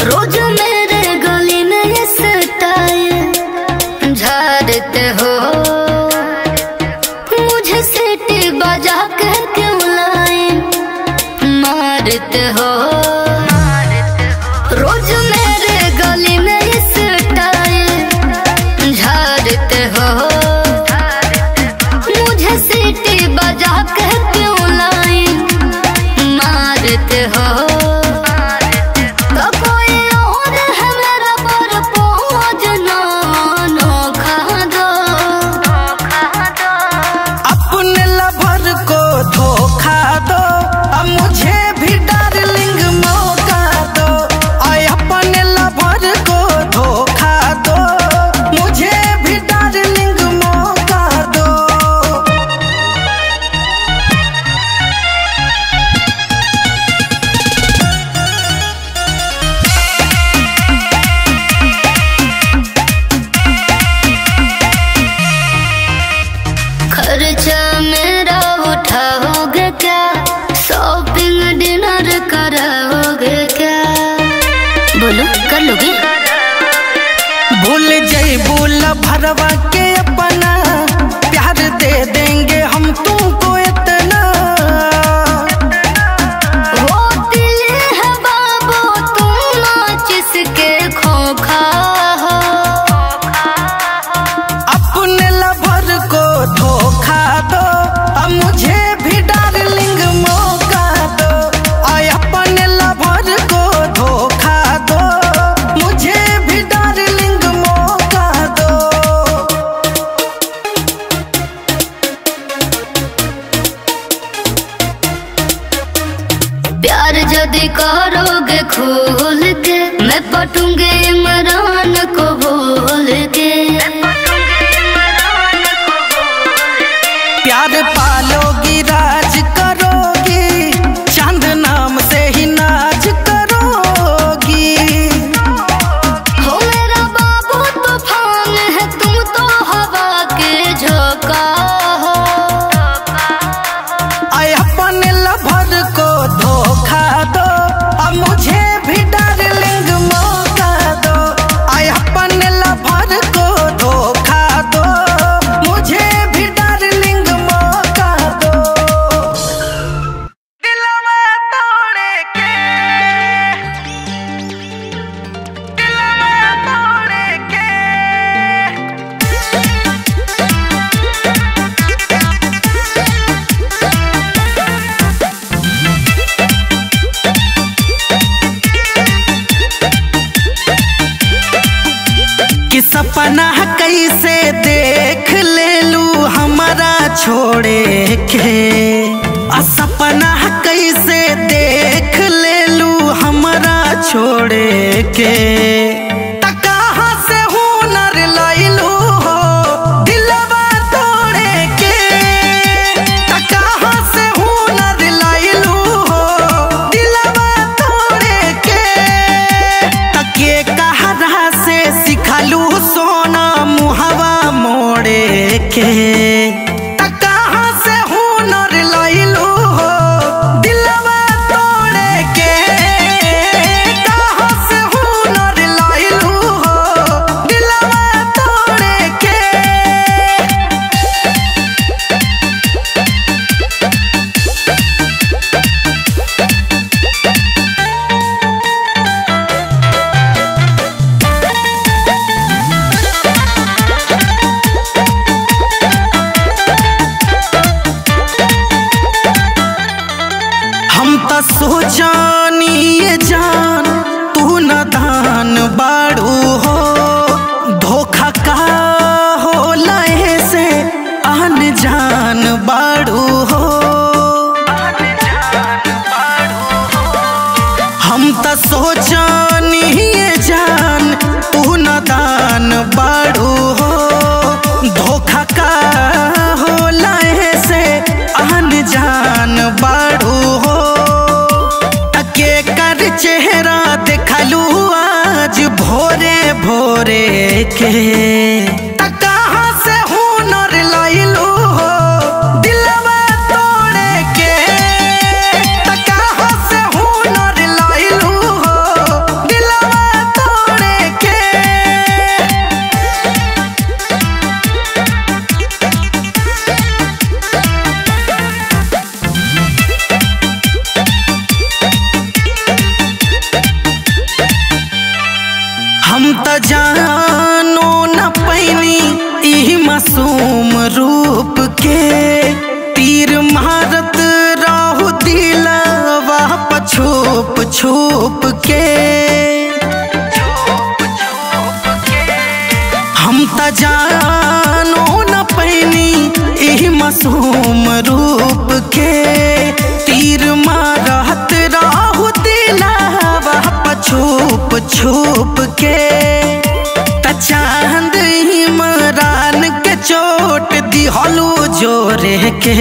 रोज मेरे गली में ये स्टाइल झाड़ते हो, मुझे सीटी बजा के क्यों लाइन मारते हो। रोज मेरे गली में ये स्टाइल झाड़ते हो, मुझे सीटी बजा के क्यों लाइन मारते हो। खर्चा मेरा उठाओगे क्या, शॉपिंग डिनर कराओगे क्या, बोलो कर लोगे। भूल जइबू भरवा के अपना, प्यार दे देंगे हम तुमको इतना। वो दिल है बाबू तुम नाचिस के खोखा हो, अपने लवर को धोखा दो, अब मुझे भी डार्लिंग मौका दो। आय अपने लवर को धोखा दो, मुझे भी डार्लिंग मौका दो। प्यार यदि करोगे खोल के, मैं पटूंगे इमरान को बोल के। प्यार पालोगी राज करोगी, चांद नाम से ही नाच करोगी। हो मेरा बाबू तूफान है, तुम तो हवा के झोंका हो। आय अपने लवर को धोखा दो, अब मुझे भी डार्लिंग मौका दो। आय अपने लवर को धोखा दो, मुझे भी डार्लिंग मौका दो। दिलवा तोड़े के, दिलवा तोड़े के। कि सपना कैसे देख ले लू हमारा छोड़े के, सपना कैसे देख ले लू हमारा छोड़े के। कहाँ से हुनर लैलू हो दिलवा तोड़े के, कहाँ से हुनर लैलू हो दिलवा तोड़े के। तके कहरा से सिखलू सोना मुहवा मोड़े के। कहाँ से हुनर लैलू हो दिलवा तोड़े के, कहाँ से हुनर लैलू हो दिलवा तोड़े के। हम तो सोचानी ये जान तू नादान बाड़ू हो, धोखा का हो लहे से आन जान बाड़ू हो। हम तो सोचानी ये जान तू नादान बाड़ू हो, धोखा का हो लहे से आन जान बाड़ू हो। के कर चेहरा देखलू आज भोरे भोरे के। कहाँ से हुनर लैलू हो दिलवा तोड़े के, कहाँ से हुनर लैलू हो दिलवा छुप के हम त जानो न पैनी ई मासूम रूप के तीर मारत राहु दिलावा छुप छुप के त चांद इमरान के चोट दिहलू जोरे के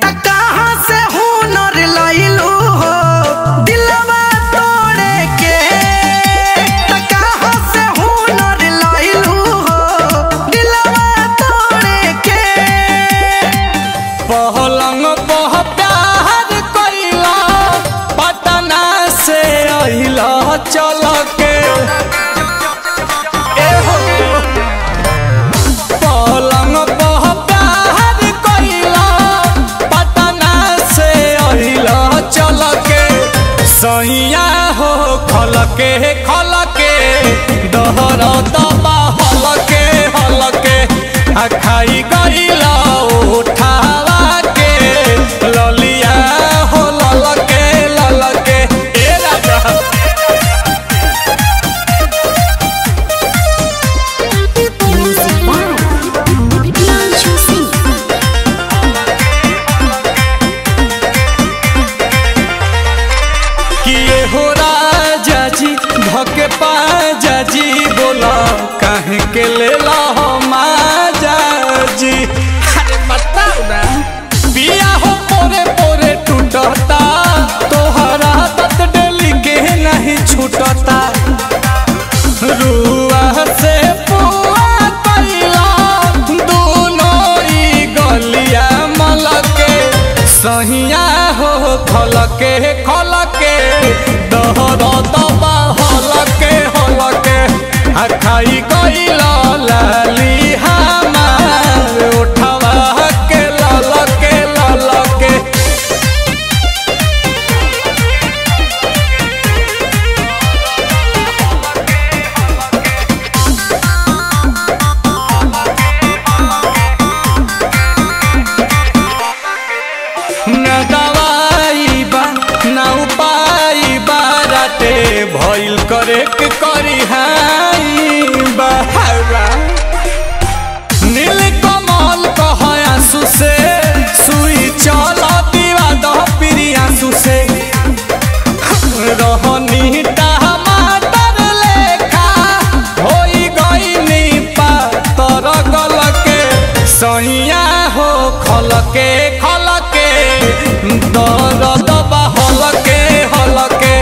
त कहाँ से हुनर लइलू हो दिलवा तोड़े के त कहाँ से हुनर लइलू हो दिलवा तोड़े के पहलंग पह प्यार कइला पटना से अइला चल के पलंग पह प्यार कइला पटना से अइला चल के सैया हो खल के दहर दबा हल के आ खाई गइला उठावा के ललिया हो लल के ए राजा किए हो राजा जी धके पाजा जी बोला काहे के लेला हो माजा जी अरे बताओ ना पिया हो पोरे पोरे टूटता तोहरा तत डेली के नहीं छूटता रुआ से पुआ कइला दोनों ई गलिया मलके सहिया हो खल के दहर दबा हल के आ खाई गइला लाली हमार उठवा के लल के न दवाई बा न उपाय बाराटे भइल करे के करी हाई बहावा नील कमल कह आंसू से सुई चल दीवा दह पिरी आंसू से रहनी टमाटर लेखा होई गईनी पातर गल के सैया हो खल के दर्द हल के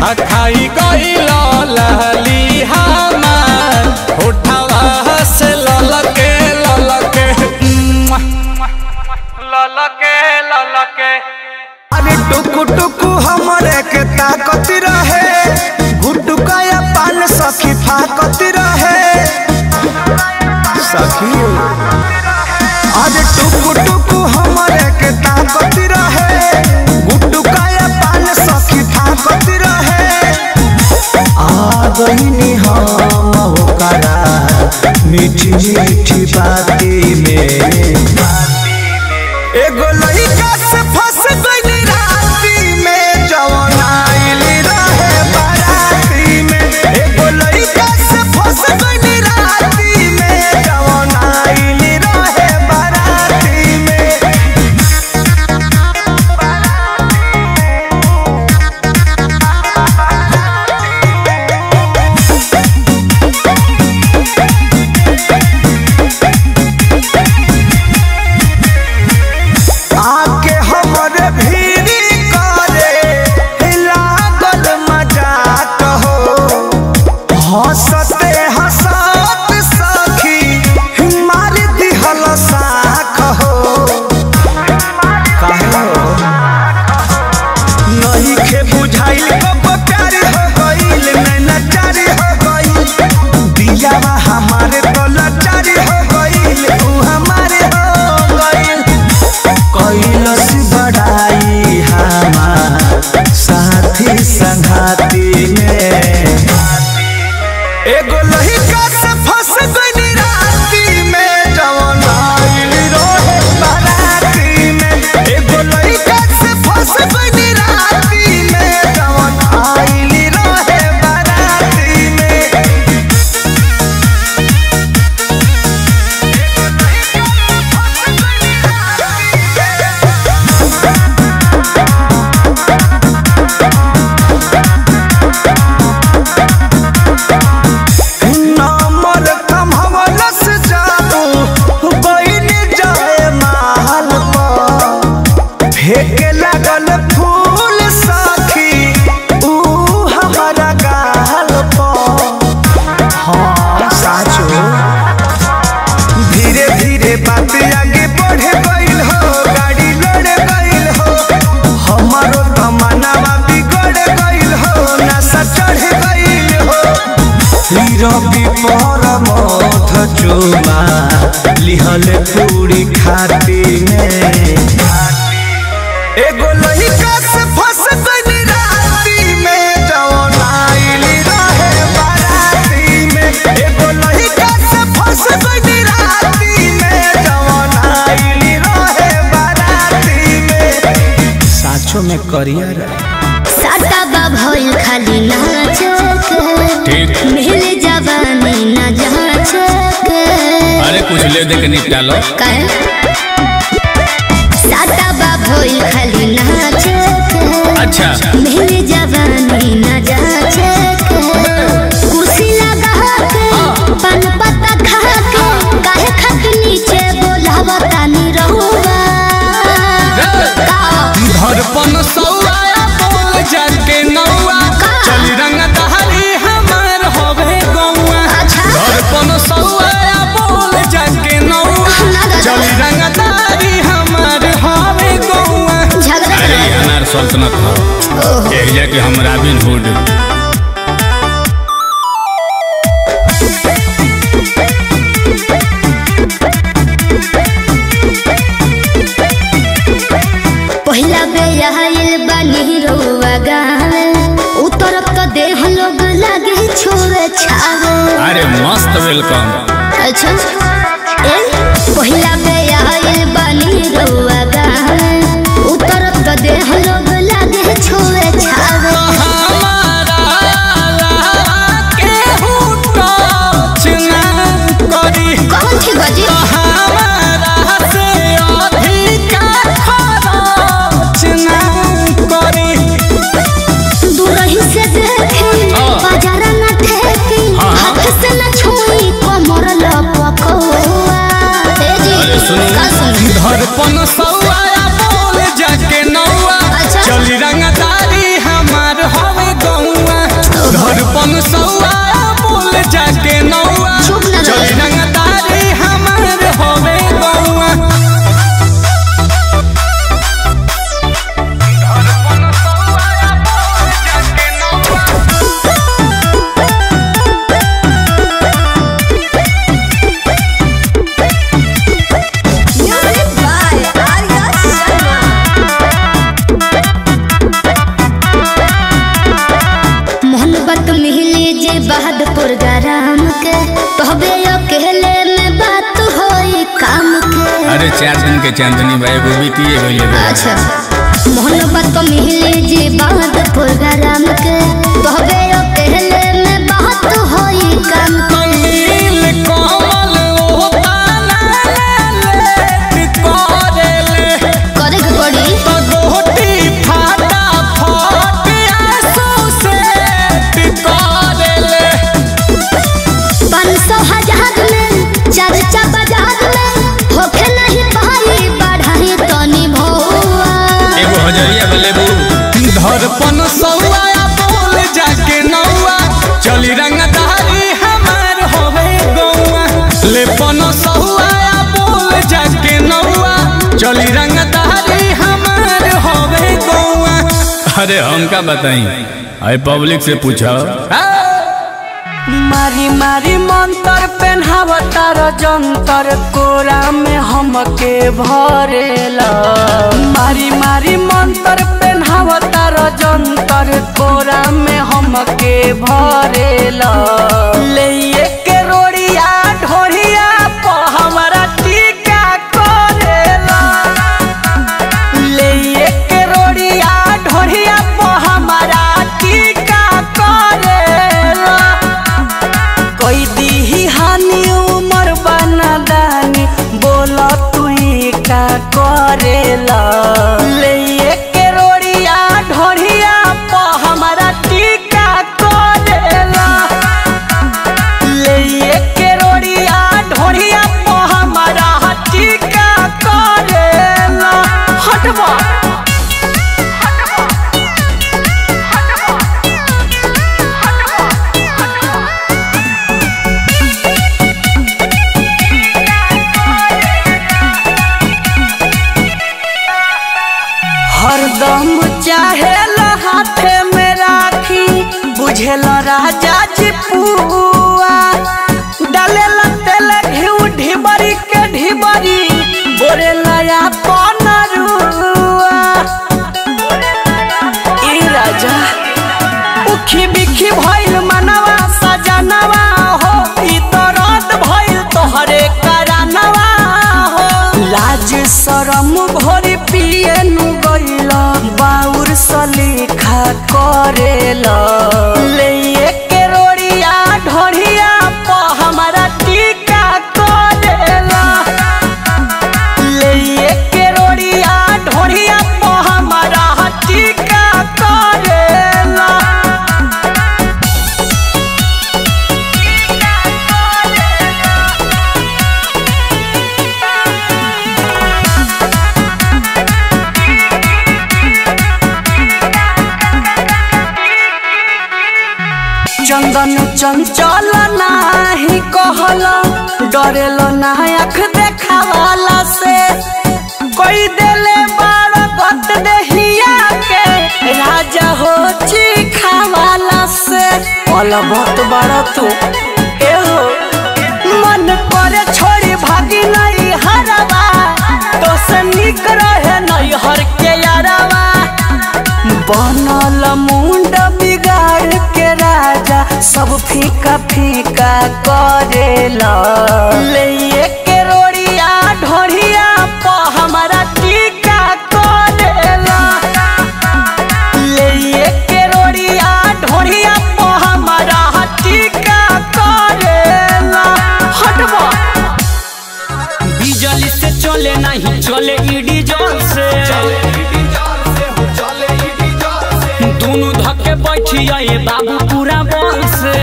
आ खाई गइला लाली हमार उठावा से लल के अरे टुकु टुकु हमरे के ताकत रहे गुटुकाया पान सखी फाकत रहे सखी अरे टुकु टुकु हमरे के ताकत रहे गुटुकाया पान सखी फाकत रहे आ गईनी हम होकरा मीठी मीठी बाती में एगो लइका से फंस गइली राती में जवन आइली रहे बाराती में एगो लइका से फंस गइली राती में जवन आइली रहे बाराती में आके पर मध चुमा लिहल पूरी खाती में एगो लइका से फंस गइल राती में जवन आइली रहे बाराती में एगो लइका से फंस गइल राती में जवन आइली रहे बाराती में साचो में करियर साटा भइल खाली नाचक मिल जवानी ना जाचक। अरे कुछ ले दे के निपटा लो काहे साटा भइल खाली नाचक अच्छा मिल जवानी ना जाचक। कुर्सी लगा के पान पत्ता खा के काहे खक नीचे बोलावता नी रहुआ धड़पन सौआ बोल जाके नौआ चली रंग दहरी हमार होवे गौआ। धड़पन सौआ बोल जाके नौआ चली रंग दहरी हमार होवे गौआ। अरे अनार सल्तनत हो एक जाके हम रॉबिन हुड। पहिला बेयाइल बानी रउआ गावे उतरब तो देह लोग लागे छोरे छावे। अरे मस्त वेलकम। अच्छा ए पहिला बेयाइल बानी रउआ गावे उतरब तो देह लोग लागे छोरे छावे। कौन थी बजी धड़पन सौआ बोल जाके नौआ चली रंगदारी हमार होवे गौआ। धड़पन सौआ बोल जाके नौआ चली रंगदारी हमार होवे गौआ। धड़पन सौआ बोल जाके नौआ बहादुर गरम के तोहबे अकेले में बात होई काम के। अरे 4 दिन के चांदनी भाई वो बीती है। अच्छा मोहब्बत मिले जे बहादुर गरम के तोहबे अकेले में बात होई काम के। चर्चा बाजार में होके नहीं पाई बढ़ाई तनी भौआ एगो हजरिया बलेबू। धड़पन सौआ बोल जाके नौआ चली रंगदारी हमार होवे गौआ। लेपन सौआ बोल जाके नौआ चली रंगदारी हमार होवे गौआ। अरे हमका बताई अरे पब्लिक से पूछो। मारी मारी मंतर पेन्हावतार जंतर कोरा में हमके भरेला। मारी मारी मंतर पेन्हावतार जंतर कोरा में हमके भरेला। ले के रोड़िया ढोरिया प हमारा टीका करेला। ले के रोड़िया ढोरिया प हमारा टीका करेला। कोई दी हानि उमर बना दानी बोला तू का करेला। ले के रोड़िया ढोरिया प हमारा टीका करेला। ले के रोड़िया ढोरिया प हमारा टीका करेला। हटवा हरदम चाहे हाथे में राखी बुझेल राजा जी पुआ। घोरी पिए नु गइला बाउर सलीखा करेला ले के रोड़िया ढोरिया प हमारा टीका करेला ले के रोड़िया ढोरिया प हमारा टीका करेला। चंदन चंचल नाही कहला डरेल ना आँख देखावाला से कोई देले बार गत देहिया के राजा हो चिखावाला से वाला बहुत बड़ा तू ए हो मन करे छोड़ी भागी नहीं हरवा तो से निक रहे नहीं हर के यारवा बनल मुंड बिगाड़ के राजा सब फीका फीका करेला ले के रोड़िया ढोरिया प हमारा टीका करेला ले के रोड़िया ढोरिया प हमारा टीका करेला। हटवा बिजली से चले नहीं चले ईडी जोर से दोनों धक्के बैठी आए बाबू पूरा बल से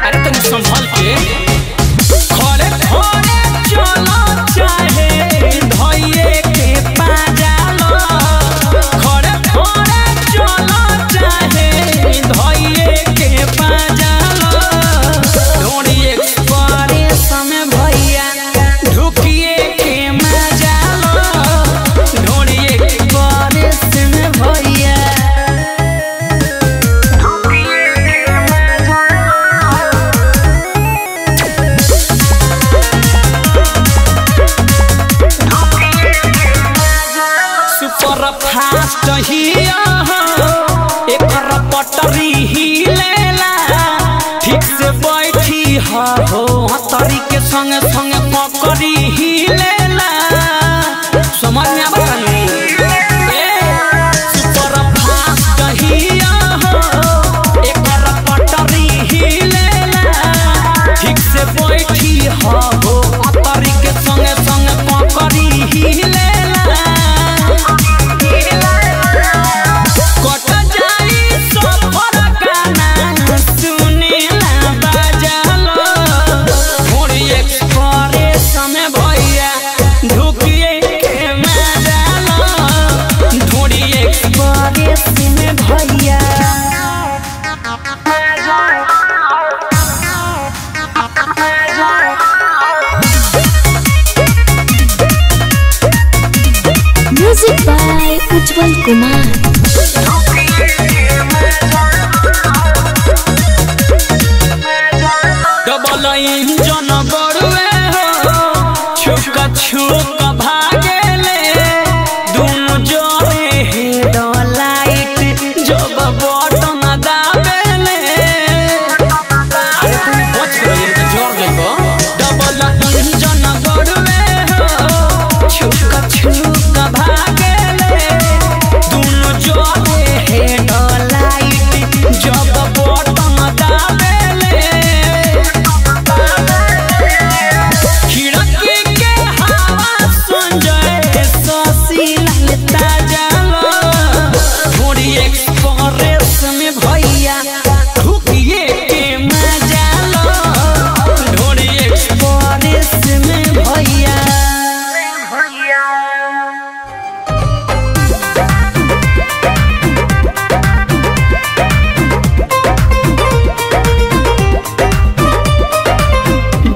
अरे तुम संभल के खड़े खड़े चलो चाहे धइए के पाजालो खड़े खड़े चलो चाहे धइए के पाजालो ढोड़ी एक्सप्रेस में भैया ढुकिए के मजालो ढोड़ी एक्सप्रेस में भैया सुपर फास्ट हिया एकर पटरी हिलेला ठीक से बैठी हो हतरी के संगे संगे पकड़ी हिलेला समझ में आवा नहीं सुपर फास्ट हिया एकर पटरी हिलेला ठीक से बैठी हो हतरी के संगे संगे पकड़ी हिलेला कट जाई सफर गाना सुनीला बजालो घोड़ी एक्सप्रेस में भैया ढुकिए के मजालो घोड़ी एक्सप्रेस में भैया music by Ujjwal Kumar. Double engine बड़ुए हो छुक छुक भागेले दोनों जोड़े हेड लाइट जब बटन दाबेले डबल इंजन बड़ुए हो छुक छुक भागेले दोनों जोड़े हेड लाइट जब बटन दाबेले खिड़की के हवा सुन जाए ससी ललता जालो घोड़ी एक्सप्रेस में भैया ढुकिए के मजा लो घोड़ी एक्सप्रेस में भैया।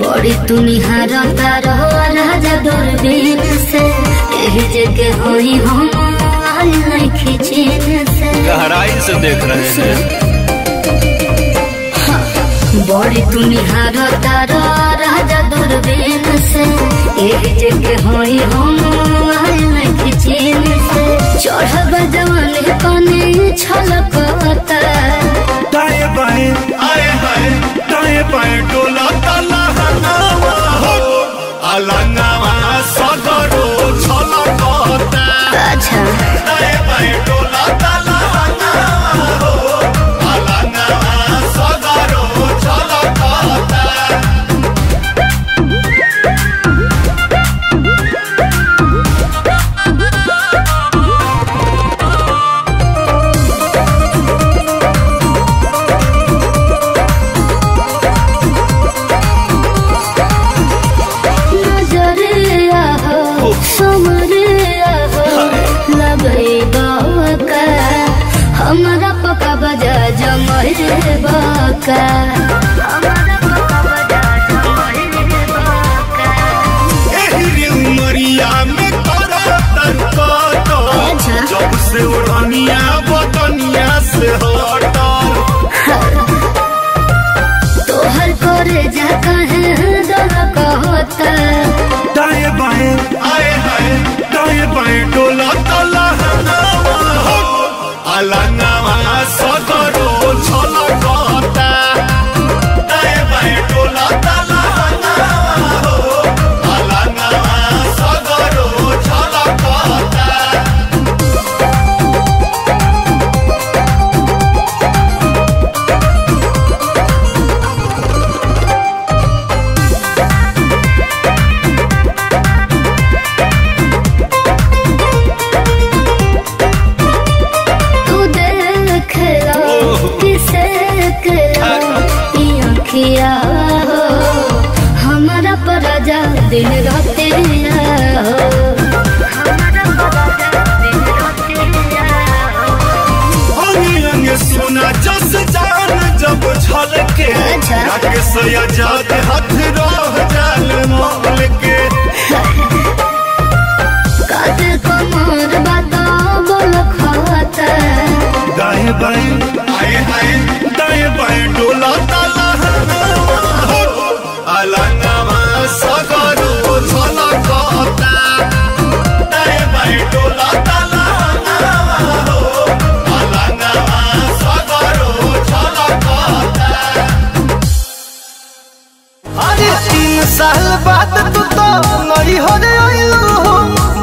बड़ी तुनिहार तारो राजा दूरबीन से यही जगह होई हम आई नहीं खींचीन से गहराई से देख रहे हैं। बड़ी तुनिहार तारो राजा दूरबीन से यही जगह होई हम आई नहीं खींचीन से चढ़ब जवानी कने छलकता दाएं बाएं आए हाय दाएं बाएं डोला ताला हनावा हो अलंगवा सदरो छलकता अच्छा दाए बाए डोला तलंगवा हो अलंगवा सदरो छलकता हमारा पका बजा जमरे बाका हमारा पका बजा जमरे बाका एही उमरिया में तोरा तनका जब से उड़निया बतनिया से हटल तोहर करे जा कहे दर कहता दाएं बाएं आए हाय दाएं बाएं डोला तलंगवा हो अलंगवा सदरो छलकता दाएं बाएं डोला तलंगवा हो अलंगवा सदरो छलकता हमारा पराजा दिन रात सोना जस जान जब छलके राकेश आजाद हाथ रह जाल मोल के काते कमर बाता बोल खाता दाएं बाएं आए हाय दाएं बाएं डोला तलंगवा हो अलंगवा सदरो छलकता दाएं बाएं डोला तलंगवा हो अलंगवा सदरो छलकता अरे 3 साल बाद तू तो नई हो रे आइलू हो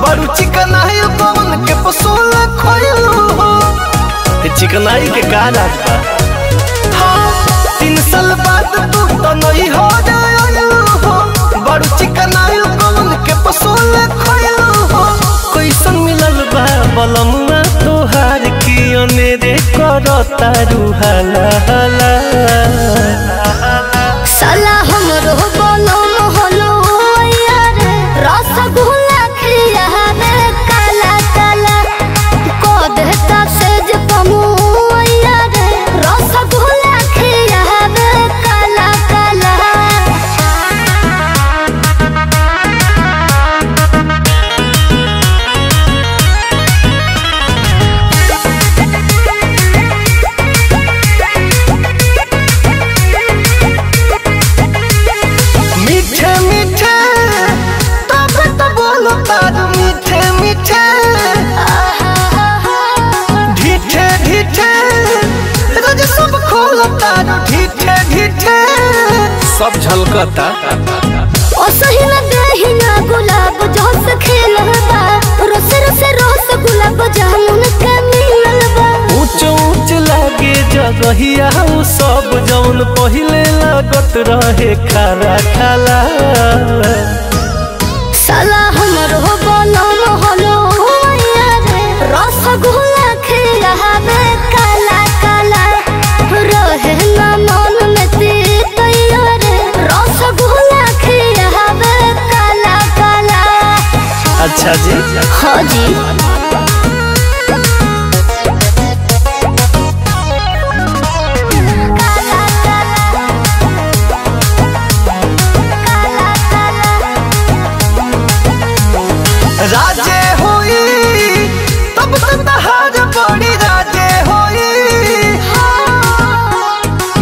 बड़ू चिकनाई पवन के पसोल खोइलू हो चिकनाई के गाना हाँ 3 साल बाद तू तो नई हो रे आइलू हो बड़ू चिकनाई पवन के पसोल खोइलू हो कैसन मिलल बा बलमुआ तोहार की अनेरे करता रुहाला हाला साला हमरो बोलो मोहलो यार रसगुल्ला खिया में काला काला को देता सेज पमु यार रसगुल्ला खिया में काला काला मीठे मीठे तब तो बोलो तार मीठे मीठे ढीठे ढीठे रोज सब खोलो तार ढीठे ढीठे सब झलकता ओ सही न देही ना गुलाब जोस खेलबा रोस रोस रोस गुलाब जामुन के मिललबा ऊंच ऊंच लागे जगहिया उ सब जौन पहिले लागत रहे खारा खाला साला हमरो बोलो मोहलो यार रसगुल्ला खिया में काला काला रहे ना मन में तीत यार रसगुल्ला खिया में काला काला अच्छा जी हाँ जी राजे होई तब तो तहार बड़ी राजे होई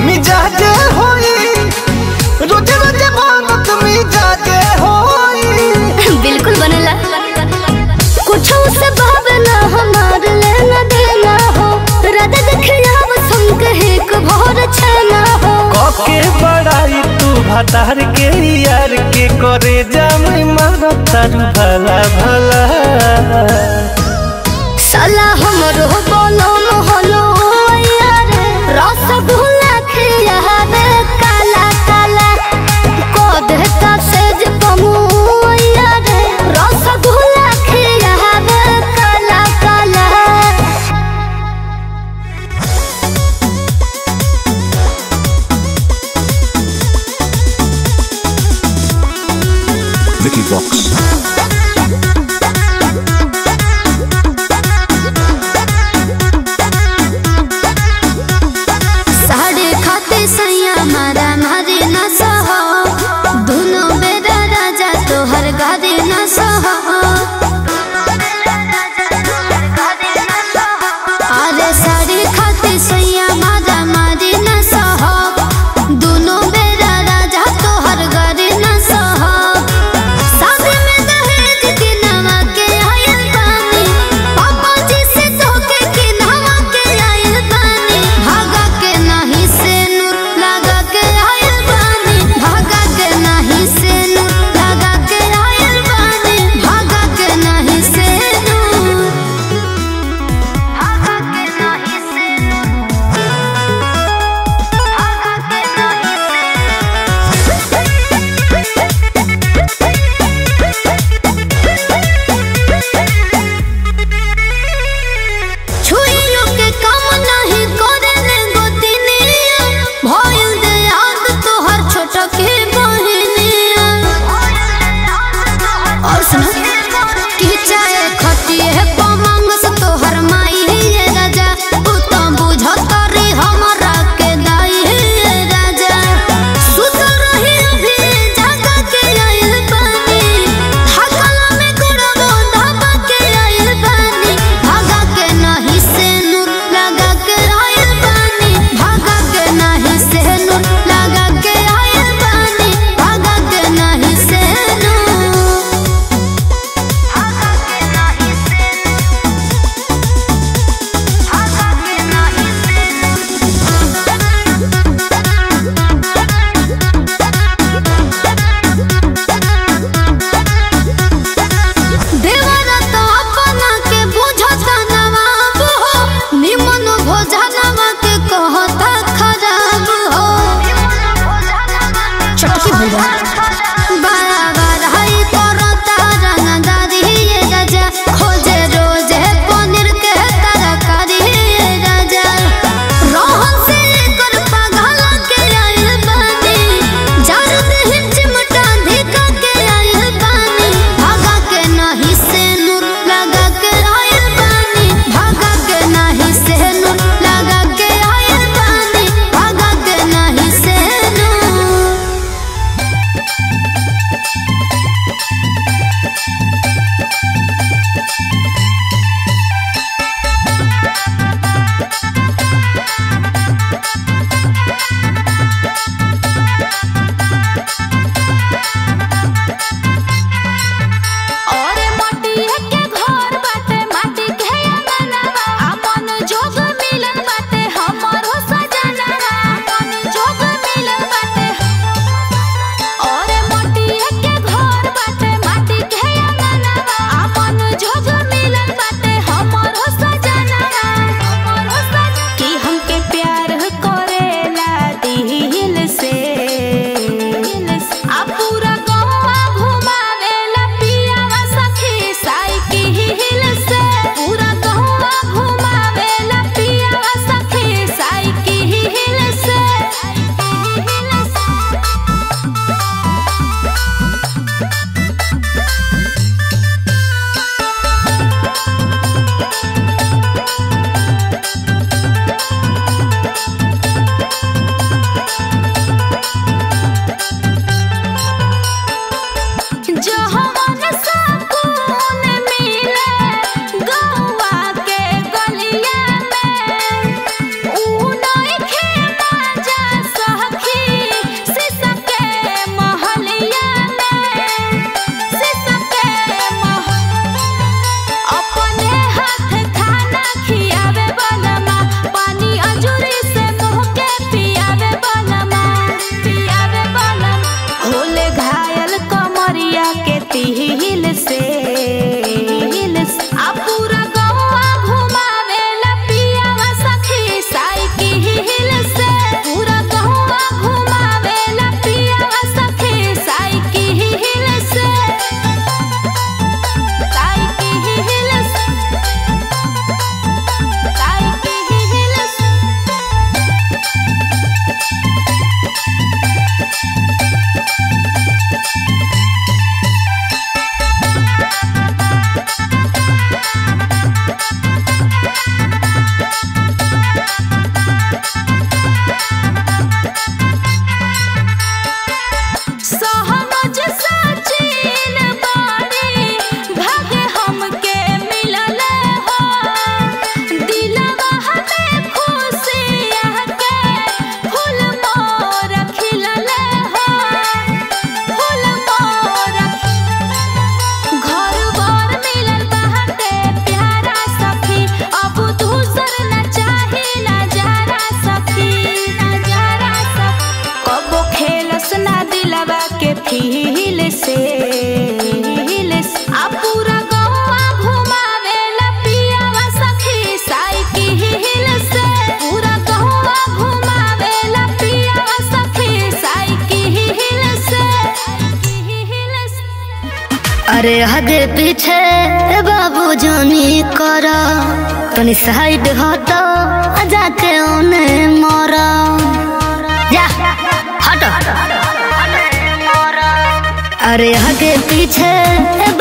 मिजाजे होई रोजे रोजे मांगत मिजाजे होई बिल्कुल बनला कुछ उससे भातार के यार के करे जामे मारो तारू भला भला साला हमरो बोलो मोहलो यार रसगुल्ला खिया रे काला काला को देता सेज कमु यार रसगुल्ला खिया रे काला काला Vicky Vox. साढ़े खाते सैया मारा मारे न सहो दोनों बेरा राजा तोहर गारे न सहो अरे साढ़े खाते सैया मारा मारे न सहो दोनों बेरा राजा तोहर गारे न सहो शादी में दहेज के नवा के आयल बानी पापा जी से धोखे के नवा के आयल बानी भागा के नहीं से नूर लगा के आयल बानी भागा के नहीं से नूर लगा के आयल बानी भागा के नहीं से नूर भागा के नहीं से नूर छुइयों के काम नहीं करे ने गोतिनिया भइल दे याद तोहर छोटा के बहनिया और सुन कि चाहे खटिए पमंग से तोहर माई हे राजा तू तो बुझत रे हमरा के दाई हे राजा सुत रही अभी जागा के आइल बानी थकला में गुड़बो दबा के आइल बानी भागा के नहीं से नूर लगा के आइल बानी भागा के नहीं से नूर लगा के आइल बानी भागा के नहीं से नूर अरे आगे पीछे बाबू जानी करा तनी साइड हटो जाके ओने मरा जा हटो। अरे आगे पीछे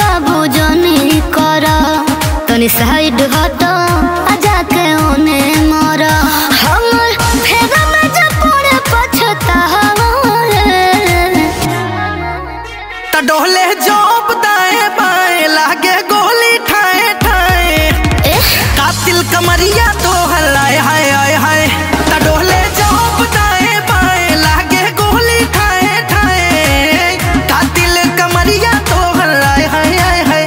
बाबू जानी करा तनी साइड हटो जाके ओने मरा। हमर फेरा में जब पड़े पछतावा त डोले जोप दाएं बाएं लागे गोली ठाए ठाए कातिल कमरिया तो हलाए हाय हाय हाय। त डोले जोप दाएं बाएं लागे गोली ठाए ठाए कातिल कमरिया तो हलाए हाय हाय हाय।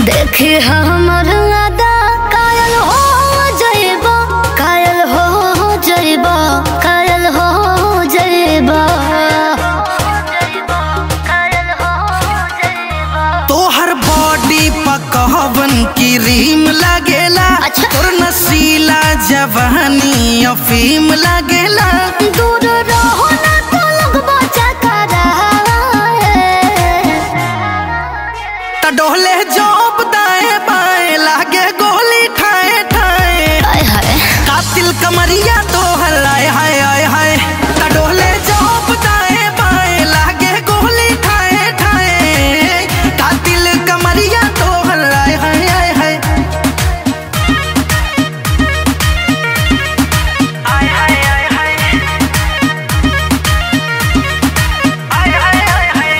देखी हमर अदा कायल हो जइबो कायल हो जइबो कायल हो जइबो तोहर बॉडी पकवन की रीम लगेला। अच्छा। तोर नसीला जवानी अफीम लगेला। दूर रहो ना तो लगबो चकरा त डोले जोप दाएं बाएं लागे गोली ठाए ठाए हाय हाय। कातिल कमरिया तो हलाए हाय हाय हाय। त डोले जोप दाएं बाएं लागे गोली ठाए ठाए कातिल कमरिया तो हलाए हाय हाय हाय। आय हाय हाय हाय आय हाय हाय हाय।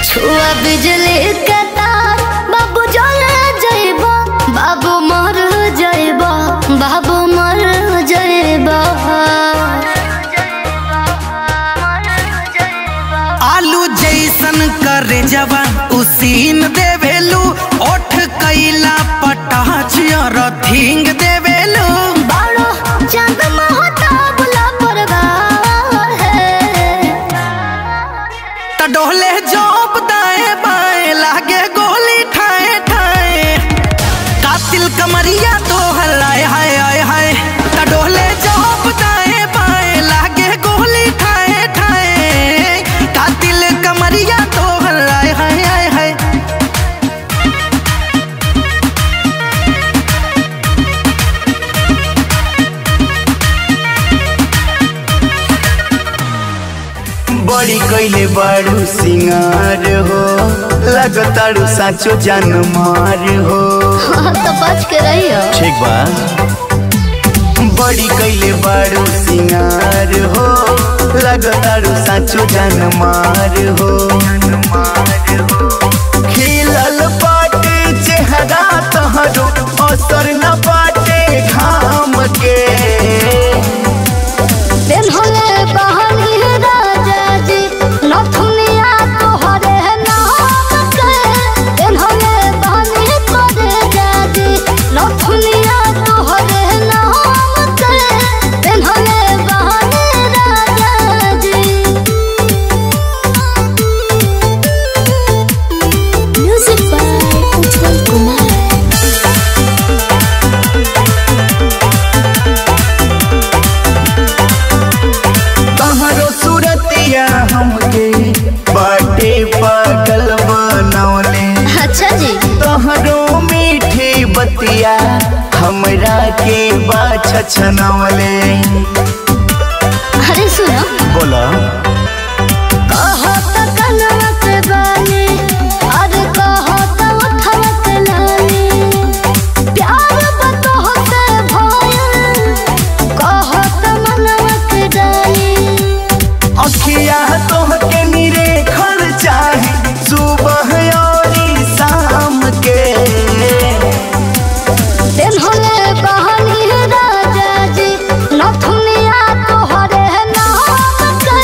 छुआ बिजली के तार बाबू जल जइबो बाबू मर जइबो बाबू मर जइबो। आलू जैसन करे जवा उसीन देवेलू ओठ कैला पटाच रथिंग देवेलू। बाड़ो चांद महता बुला परवार है। त डोले जोप दाएं बाएं लागे गोली ठाए ठाए कातिल कमरिया तो हलाए हाय हाय हाय। त डोले जोप दाएं बाएं लागे गोली ठाए ठाए कातिल कमरिया तो हलाए हाय हाय हाय। बड़ी कैले बारू सिंगार हो लगतारू साचो जान मार हो। तो बच के रहियो। ठीक बा। बड़ी कैले बारू सिंगार हो लगतारू साचो जान मार हो। खिलल बाटे चेहरा तहरो असर न बाटे घाम के। दिन होले बहानी राजा जी नथुनिया तोहरे नाम के। दिन होले बहानी करे जाजी नथुनिया तोहरे नाम के। दिन होले बहानी राजा जी। Music by Utpal Kumar. तहरो सूरतिया हमके बाटे पागल बनौले। अच्छा जी। तहरो मीठी बतिया हमरा के बाछ छनौले। अरे सुनो बोला कहो तो कनवा के बानी अरे कहो तो उठवा के लानी प्यार बतहो से भयल कहो तो मनवा के डाली। अखिया तोहके निरे खर चाहे सुबह और शाम के। दिन होले बहानी राजा जी नथुनिया तोहरे नाम के।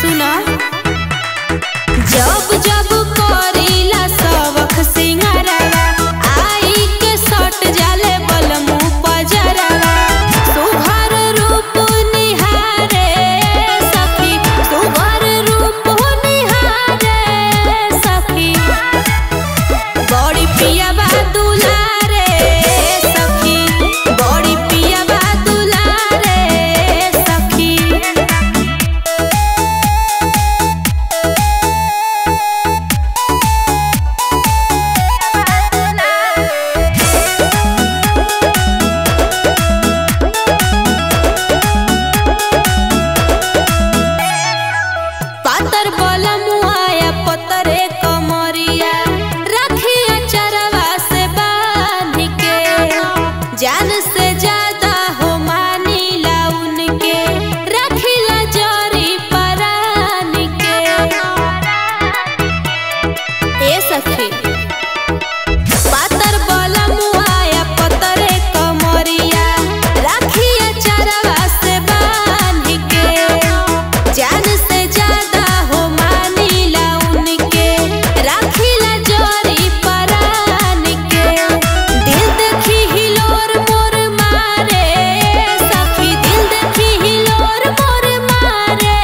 सुना जब जब करीला सबक सिंगारवा आई के सट जाले बलमु पजरवा सुघर रूप निहारे सखी सुघर रूप निहारे सखी बड़ी पिया बा दुलारे सखी बड़ी पिया बा दुलारे सखी पातर बलमुआया पतरे कमरिया रखिया चरवा से बांध के जान से ज्यादा हो मानीला उनके रखिला जरी परान के ए सखी पातर बलमुआया पतरे कमरिया रखिया चरवा से बांध के जान से ज्यादा हो मानीला उनके रखिला जरी परान के दिल देखी हिलोर मोर मारे सखी दिल देखी हिलोर मोर मारे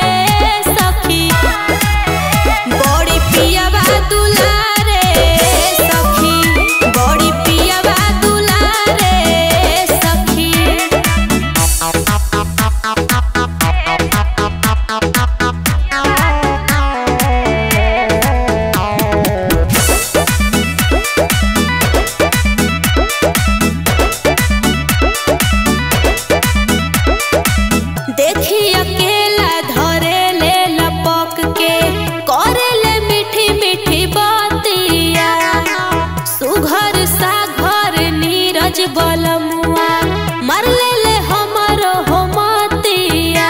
सखी बड़ी पिया बा दुलारे सखी बड़ी पिया बा दुलारे सखी देखी अकेला धरे ले लपक के करे ले मीठी मीठी बातिया सुघर सा घर नीरज बलमुआ मर ले ले हमरो हो मतिया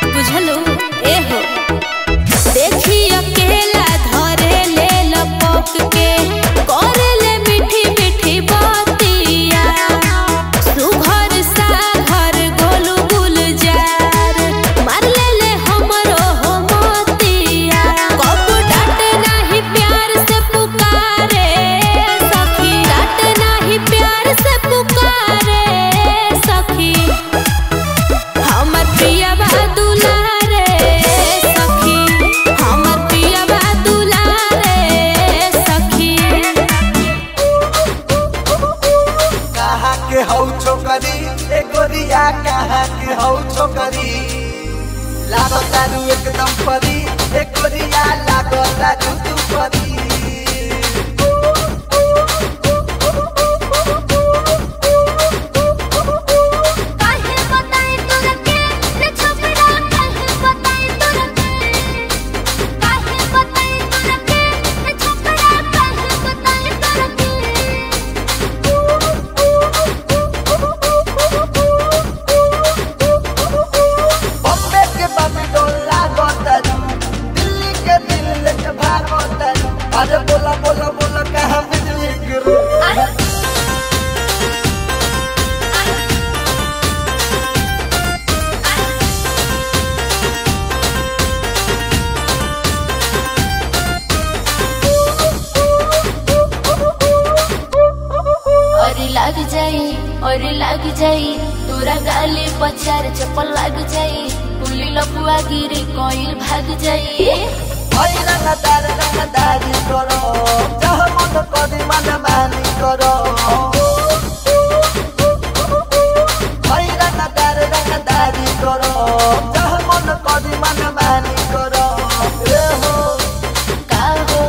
बुझलू ए हो देखी अकेला धरे ले लपक के करे ले मीठी मीठी बातिया सुघर सा घर गोलू गुलजार मार ले ले हमरो हो मोतिया कब डांट नाही प्यार से पुकारे सखी डांट नाही प्यार से पुकारे सखी हमर पिया बा दुलारे सखी हमर पिया बा दुलारे सखी कहाँ के हौ छोकरी ए गोरिया कहाँ के हौ छोकरी लागो तारू एकदम परी ए गोरिया लागो तारू तू परी काहे बताई तोरा के रे छपरा काहे बताई तोरा के काहे बताई तोरा के रे छपरा काहे बताई तोरा के बॉम्बे के बम्बी डोला गोतरू दिल्ली के दिल लेके भागो तरू अरे बोला बोला बोला कहाँ बिजली गिरू और लग जाई तोरा गाली पचार चप्पल लग जाई पुली लपुआ गिरी कोइल भाग जाई ओई रंगदारी करो जहाँ मन करी मन मानी करो ओई रंगदारी करो जहाँ मन करी मन मानी करो ए हो का हो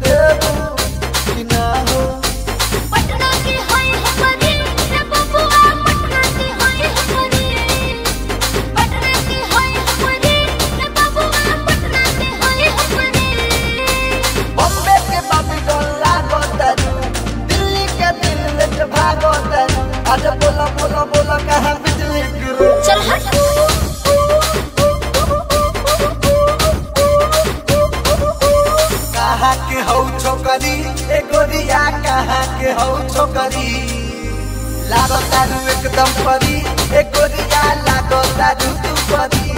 देबू कि ना हो पटना की होई हमरी रे बबुआ पटना की होई हमरी पटना की होई हमरी रे बबुआ पटना की होई हमरी बॉम्बे के बाबी डोला गोतरू दिल्ली के दिल लेके भागो तरू अरे बोला बोला बोला कहाँ बिजली गिरू चल हट कहाँ के हौ छोकरी ए गोरिया कहाँ के हौ छोकरी लागो तारू एकदम परी ए गोरिया लागो तारू तू परी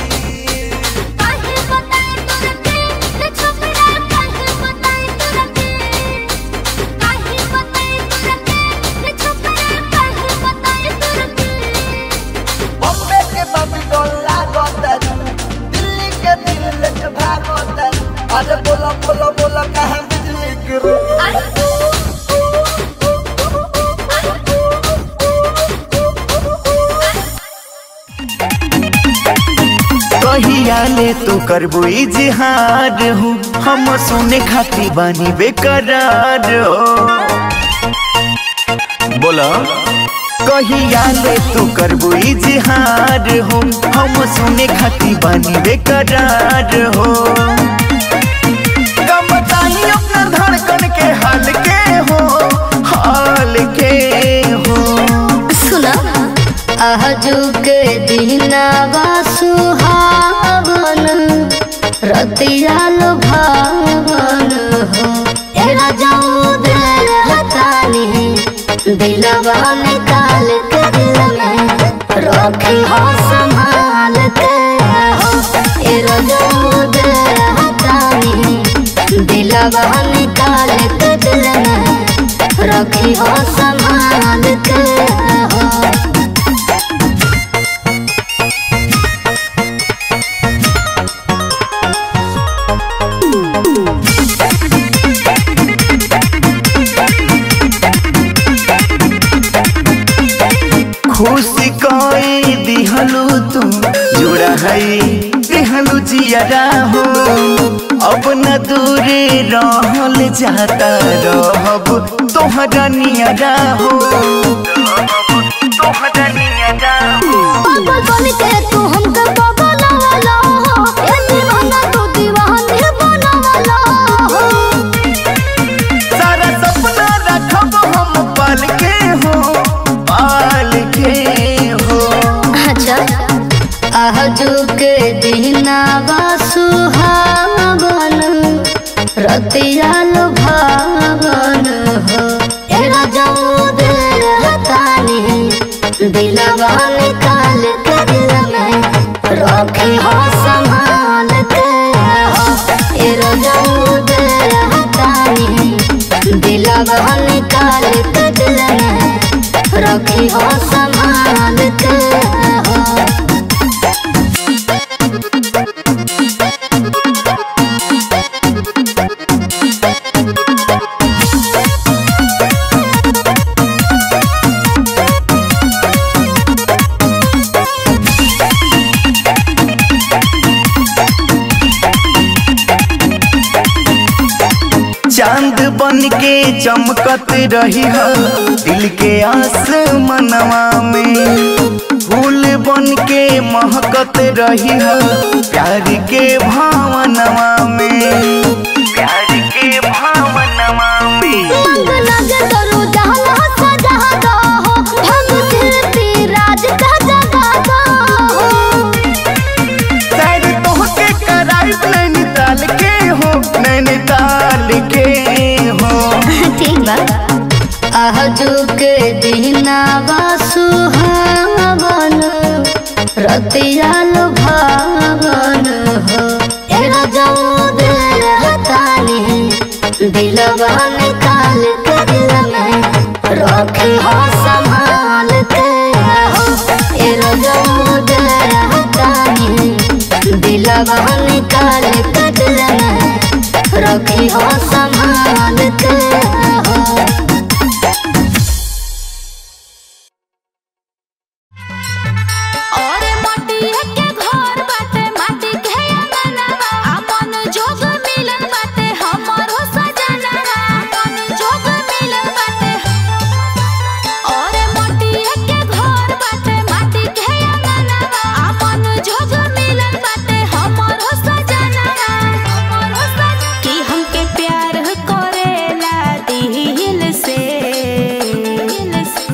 अरे बोला बोला बोला कहाँ बिजली गिरी कहिया ले तू करबो इजहार हो हम सुने खाती बानी बेकरार हो बोला कहिया ले तू करबो इजहार हो हम सुने खाती बानी बेकरार हो कब बताई अपना धड़कन के हाल के हो सुना आजू के दिनावा सुहावन रतिया लुभावन हो एरा जाऊ दे हतानी दिलवा निकाल के दिल में रखी हो संभाल के हो एरा जाऊ दे हतानी दिलवा निकाल के दिल में रखी हो संभाल के हो खुशी कोई दिहलू तुम जुड़ा है दिहलू जियारा हो अब न दूरे रहल जाता रहब तोहरा नियरा हो तोहरा नियरा हो पागल बन के तू हमके बगलवाला हो ए दीवाना तू दीवानी बनवाला हो सारा सपना रखब हम पाल के हो अच्छा आजू के दिनावा सुहावन रतिया लुभावन हो एरा जाऊ दे हतानी दिलवा निकाल के दिल में रखी हो संभाल के हो एरा जाऊ दे हतानी दिलवा निकाल के दिल में रखी हो संभाल के हो चांद बन के चमकत रही है दिल के आसमानवा में फूल बन के महकत रही है प्यार के भावनवा में प्यार के भावनवा में मंग लगे करो जहाँ सजा दो हो भग फिरती राज का जगा दो हो शायद तोहके कराई नैनीताल के हो नैनीताल के हो ठीक बा आजू के दिनावा सुहावन रतिया लुभावन हो एरा जाऊ दे हतानी दिलवा निकाल के दिल में रखी हो संभाल के हो एरा जाऊ दे हतानी दिलवा निकाल के दिल में रखी हो संभाल के हो और माटिया के घर बाटे माटी के अंगनवा अपन जोग मिलन बाटे हमरो सजनवा अपन जोग मिलन बाटे और माटिया के घर बाटे माटी के अंगनवा अपन जोग मिलन बाटे हमरो सजनवा कि हमके प्यार करेला दिल से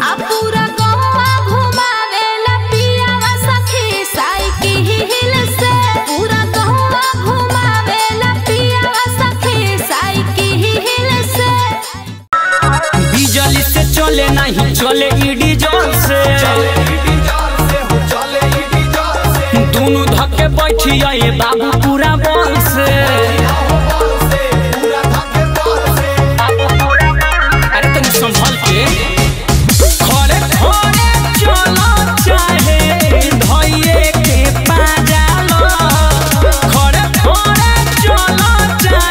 आ पूरा गौवा घुमावेला पियावा सखी साइकिल से पूरा गौवा घुमावेला पियावा सखी साइकिल से बिजली से चले नहीं चले ईडी जोर से दोनों धक्के बैठी आए बाबू पूरा बल से अरे तुम संभल के खड़े खड़े चलो चाहे धइए के पाजालो खड़े खड़े चलो चाहे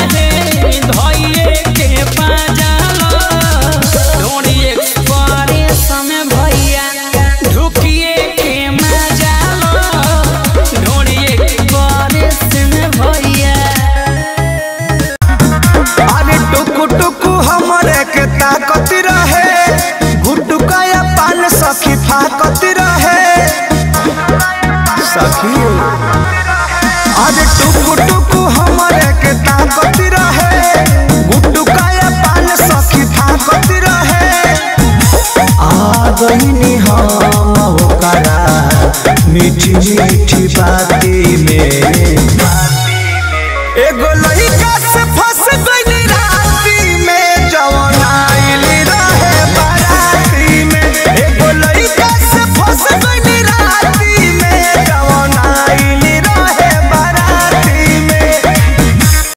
टुकु टुकु हमरे के ताकत रहे गुटुकाया पान सखी ताकत रहे आ गईनी हम ओकरा मीठी मीठी